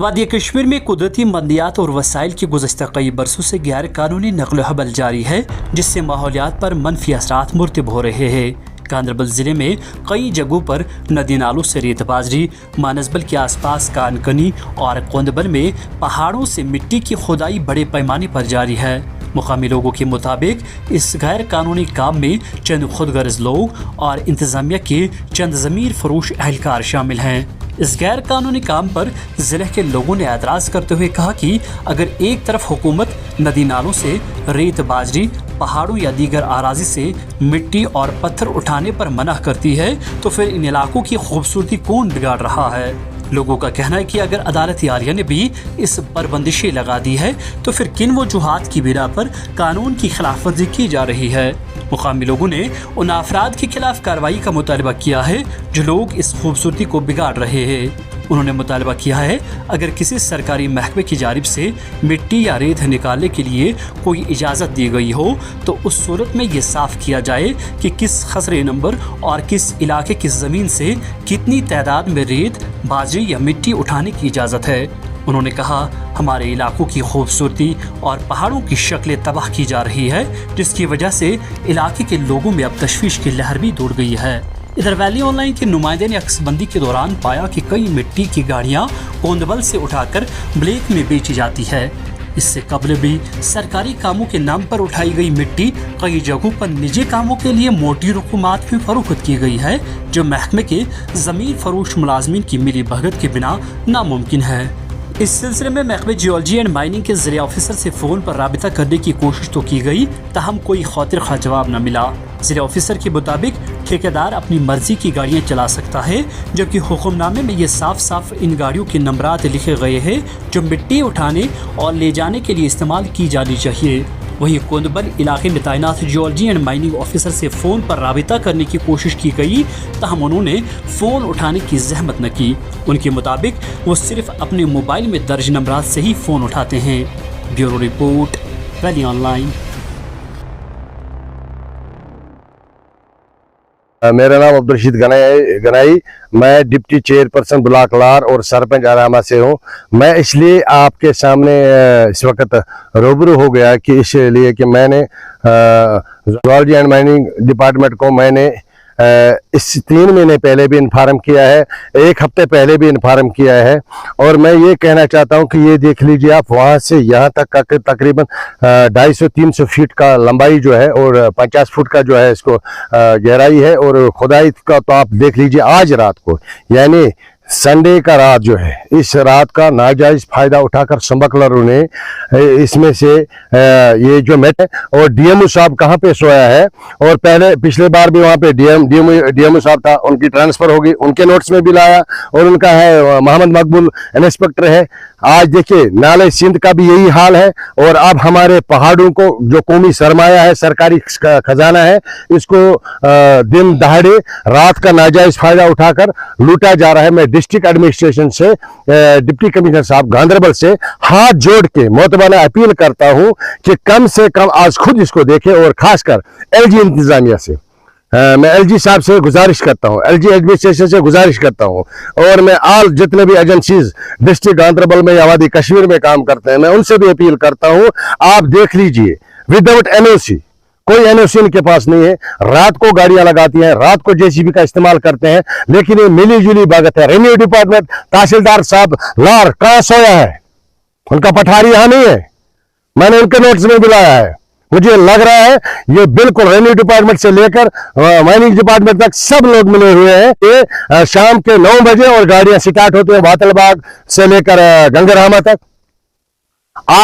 वादी कश्मीर में कुदरती मंदियात और वसाइल की गुज़श्ता कई बरसों से गैर कानूनी नक़ल व हबल जारी है, जिससे माहौलियात पर मनफी असरात मुरतब हो रहे हैं। गांदरबल ज़िले में कई जगहों पर नदी नालों से रेतबाजरी, मानसबल के आसपास कानकनी और कोंदबल में पहाड़ों से मिट्टी की खुदाई बड़े पैमाने पर जारी है। मुकामी लोगों के मुताबिक इस गैर कानूनी काम में चंद खुदगर्ज लोग और इंतज़ामिया के चंद ज़मीर फरोश अहलकार शामिल हैं। इस गैर कानूनी काम पर ज़िले के लोगों ने एतराज़ करते हुए कहा कि अगर एक तरफ हुकूमत नदी नालों से रेत बाजरी, पहाड़ों या दीगर आराजी से मिट्टी और पत्थर उठाने पर मना करती है तो फिर इन इलाकों की खूबसूरती कौन बिगाड़ रहा है। लोगों का कहना है कि अगर अदालत आलिया ने भी इस पर बंदिशें लगा दी है तो फिर किन वजूहात की बिना पर कानून की खिलाफ वर्जी की जा रही है। मुकामी लोगों ने उन अफराद के खिलाफ कार्रवाई का मुतालबा किया है जो लोग इस खूबसूरती को बिगाड़ रहे हैं। उन्होंने मुतालबा किया है अगर किसी सरकारी महकमे की जानिब से मिट्टी या रेत निकालने के लिए कोई इजाज़त दी गई हो तो उस सूरत में ये साफ किया जाए कि किस खसरे नंबर और किस इलाके की ज़मीन से कितनी तादाद में रेत, बाजरी या मिट्टी उठाने की इजाज़त है। उन्होंने कहा हमारे इलाकों की खूबसूरती और पहाड़ों की शक्लें तबाह की जा रही है, जिसकी वजह से इलाके के लोगों में अब तशवीश की लहर भी दौड़ गई है। इधर वैली ऑनलाइन के नुमाइंदे ने अक्सबंदी के दौरान पाया कि कई मिट्टी की गाड़ियां कोंदबल से उठाकर ब्लैक में बेची जाती है। इससे कबल भी सरकारी कामों के नाम पर उठाई गई मिट्टी कई जगहों पर निजी कामों के लिए मोटी रकूमात में फरोख्त की गई है, जो महकमे के ज़मीर फरोश मुलाजमीन की मिली भगत के बिना नामुमकिन है। इस सिलसिले में महकमे जियोलॉजी एंड माइनिंग के ज़िले ऑफिसर से फ़ोन पर राबिता करने की कोशिश तो की गई, ताहम कोई खातिर खा जवाब न मिला। ज़िले ऑफिसर के मुताबिक ठेकेदार अपनी मर्जी की गाड़ियां चला सकता है, जबकि हुक्मनामे में ये साफ साफ इन गाड़ियों के नंबरात लिखे गए हैं जो मिट्टी उठाने और ले जाने के लिए इस्तेमाल की जानी चाहिए। वहीं कोंदबल इलाके में तैनात जियोलॉजी एंड माइनिंग ऑफिसर से फ़ोन पर राबिता करने की कोशिश की गई, ताहम उन्होंने फ़ोन उठाने की जहमत न की। उनके मुताबिक वो सिर्फ अपने मोबाइल में दर्ज नंबरात से ही फ़ोन उठाते हैं। Bureau report, valley online. मेरा नाम अब्दुल रशीद गनाई, मैं डिप्टी चेयरपर्सन ब्लॉक लार और सरपंच आरामा से हूँ। मैं इसलिए आपके सामने इस वक्त रूबरू हो गया कि इसलिए कि मैंने जियोलॉजी एंड माइनिंग डिपार्टमेंट को मैंने इस 3 महीने पहले भी इन्फॉर्म किया है, 1 हफ्ते पहले भी इन्फॉर्म किया है। और मैं ये कहना चाहता हूँ कि ये देख लीजिए आप, वहाँ से यहाँ तक का तकरीबन 250-300 फीट का लंबाई जो है और 50 फुट का जो है इसको गहराई है। और खुदाई का तो आप देख लीजिए आज रात को, यानी संडे का रात जो है, इस रात का नाजायज फायदा उठाकर स्मगलरों ने इसमें से ये जो मेट है, और डीएमओ साहब कहाँ पे सोया है, और पहले पिछले बार भी वहाँ पे डीएमओ साहब था, उनकी ट्रांसफर होगी, उनके नोट्स में भी लाया, और उनका है मोहम्मद मकबूल इंस्पेक्टर है। आज देखिए नाले सिंध का भी यही हाल है। और अब हमारे पहाड़ों को जो कौमी सरमाया है, सरकारी खजाना है, इसको दिन दहाड़े रात का नाजायज फायदा उठाकर लूटा जा रहा है। मैं डिस्ट्रिक्ट एडमिनिस्ट्रेशन से, डिप्टी कमिश्नर साहब गांदरबल से हाथ जोड़ के मोतबाना अपील करता हूं कि कम से कम आज खुद इसको देखें, और खासकर एलजी इंतजामिया से मैं एलजी साहब से गुजारिश करता हूं, एलजी एडमिनिस्ट्रेशन से गुजारिश करता हूं, और मैं आल जितने भी एजेंसीज डिस्ट्रिक्ट गांदरबल में या वादी कश्मीर में काम करते हैं, मैं उनसे भी अपील करता हूं। आप देख लीजिए, विदाउट एनओसी, कोई एनओसी इनके पास नहीं है, रात को गाड़ियां लगाती हैं, रात को जेसीबी का इस्तेमाल करते हैं, लेकिन ये मिली जुली भगत है। रेवेन्यू डिपार्टमेंट तहसीलदार साहब लार कहां सोया है, उनका पठारी यहां नहीं है, मैंने उनके नोट्स में बुलाया है। मुझे लग रहा है ये बिल्कुल रेवेन्यू डिपार्टमेंट से लेकर माइनिंग डिपार्टमेंट तक सब लोग मिले हुए हैं। ये शाम के 9 बजे और गाड़ियां स्टार्ट होती हैं वातलबाग से लेकर गंगरामा तक।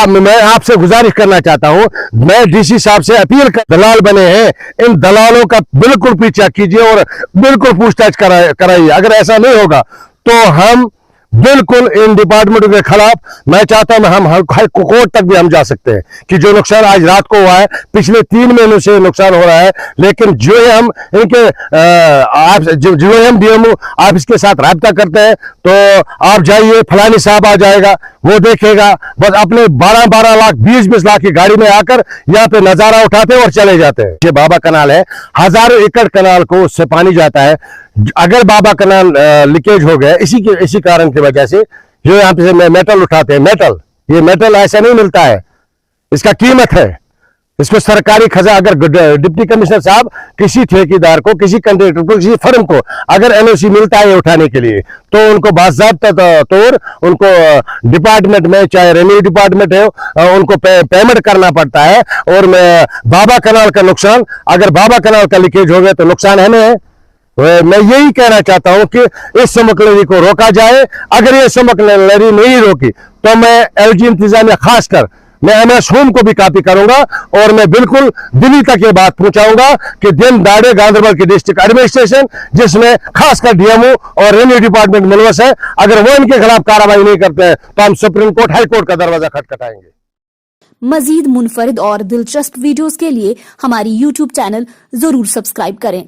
मैं आपसे गुजारिश करना चाहता हूं, मैं डीसी साहब से अपील कर, दलाल बने हैं, इन दलालों का बिल्कुल पीछा कीजिए और बिल्कुल पूछताछ कराइए। अगर ऐसा नहीं होगा तो हम बिल्कुल इन डिपार्टमेंटों के खिलाफ, मैं चाहता हूं हम हाई कोर्ट तक भी हम जा सकते हैं कि जो नुकसान आज रात को हुआ है, पिछले 3 महीनों से नुकसान हो रहा है, लेकिन जो है हम इनके जो हम डीएमओ ऑफिस के साथ राब्ता करते हैं, तो आप जाइए, फलानी साहब आ जाएगा, वो देखेगा, बस अपने 12-12 लाख 20-20 लाख की गाड़ी में आकर यहाँ पे नजारा उठाते हैं और चले जाते हैं। ये बाबा कनाल है, हजारों एकड़ कनाल को उससे पानी जाता है। अगर बाबा कनाल लीकेज हो गया इसी कारण की वजह से जो यहाँ पे से मेटल उठाते हैं, ये मेटल ऐसा नहीं मिलता है, इसका कीमत है। इसको सरकारी खजा, अगर डिप्टी कमिश्नर साहब किसी ठेकेदार को, किसी कंट्रेक्टर को, किसी फर्म को अगर एनओसी मिलता है उठाने के लिए, तो उनको बाज़ाब्ता तौर उनको डिपार्टमेंट में, चाहे रेवेन्यू डिपार्टमेंट है, उनको पेमेंट करना पड़ता है। और बाबा कनाल का नुकसान, अगर बाबा कनाल का लीकेज हो गया तो नुकसान हमें है। मैं यही कहना चाहता हूं कि इस स्मगलरी को रोका जाए। अगर ये स्मगलरी नहीं रोकी तो मैं एलजी इंतजामिया, खासकर मैं एमएस होम को भी कॉपी करूंगा और मैं बिल्कुल दिल्ली तक ये बात पहुंचाऊंगा कि दिन दाड़े गांधरबल की डिस्ट्रिक्ट एडमिनिस्ट्रेशन, जिसमें खासकर डीएमओ और रेवेन्यू डिपार्टमेंट मुलवस है, अगर वो इनके खिलाफ कार्रवाई नहीं करते हैं तो हम सुप्रीम कोर्ट, हाई कोर्ट का दरवाजा खटखटाएंगे। मजीद मुनफरिद और दिलचस्प वीडियोस के लिए हमारी YouTube चैनल जरूर सब्सक्राइब करें।